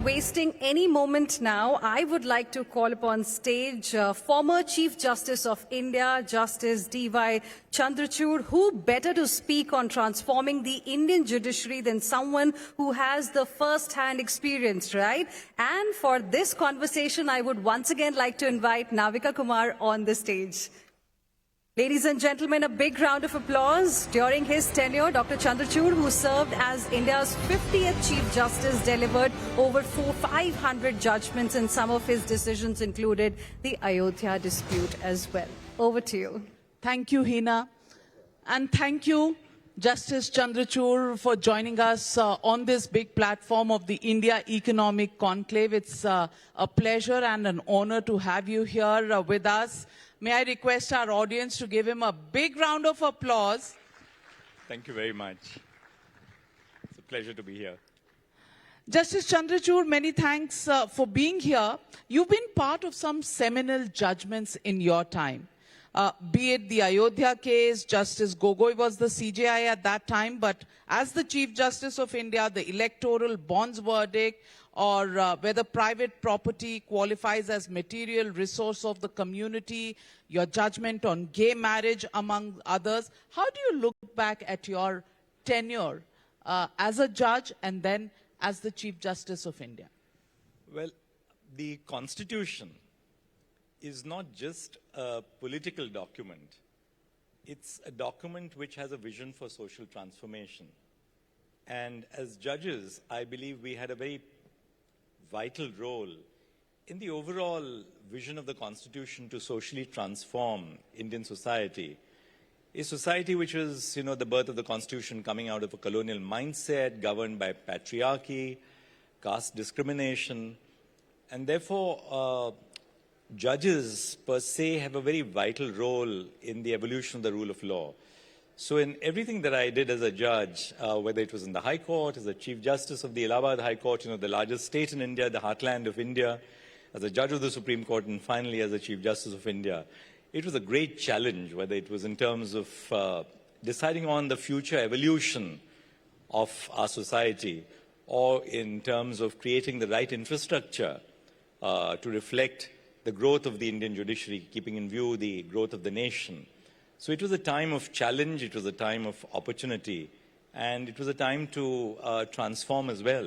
Wasting any moment now, I would like to call upon stage former Chief Justice of India, Justice D.Y. Chandrachud. Who better to speak on transforming the Indian judiciary than someone who has the first-hand experience, right? And for this conversation, I would once again like to invite Navika Kumar on the stage. Ladies and gentlemen, a big round of applause. During his tenure, Dr. Chandrachud, who served as India's 50th Chief Justice, delivered over 500 judgments, and some of his decisions included the Ayodhya dispute as well. Over to you. Thank you, Hina. And thank you, Justice Chandrachud, for joining us on this big platform of the India Economic Conclave. It's a pleasure and an honor to have you here with us. May I request our audience to give him a big round of applause. Thank you very much. It's a pleasure to be here. Justice Chandrachud, many thanks for being here. You've been part of some seminal judgments in your time. Be it the Ayodhya case, Justice Gogoi was the CJI at that time, but as the Chief Justice of India, the electoral bonds verdict, or whether private property qualifies as material resource of the community, your judgment on gay marriage, among others. How do you look back at your tenure as a judge and then as the Chief Justice of India? Well, the Constitution is not just a political document. It's a document which has a vision for social transformation. And as judges, I believe we had a very vital role in the overall vision of the Constitution to socially transform Indian society. A society which is, the birth of the Constitution coming out of a colonial mindset governed by patriarchy, caste discrimination, and therefore judges per se have a very vital role in the evolution of the rule of law. So in everything that I did as a judge, whether it was in the High Court, as a Chief Justice of the Allahabad High Court, the largest state in India, the heartland of India, as a judge of the Supreme Court, and finally as a Chief Justice of India, it was a great challenge, whether it was in terms of deciding on the future evolution of our society, or in terms of creating the right infrastructure to reflect the growth of the Indian judiciary, keeping in view the growth of the nation. So it was a time of challenge, it was a time of opportunity, and it was a time to transform as well.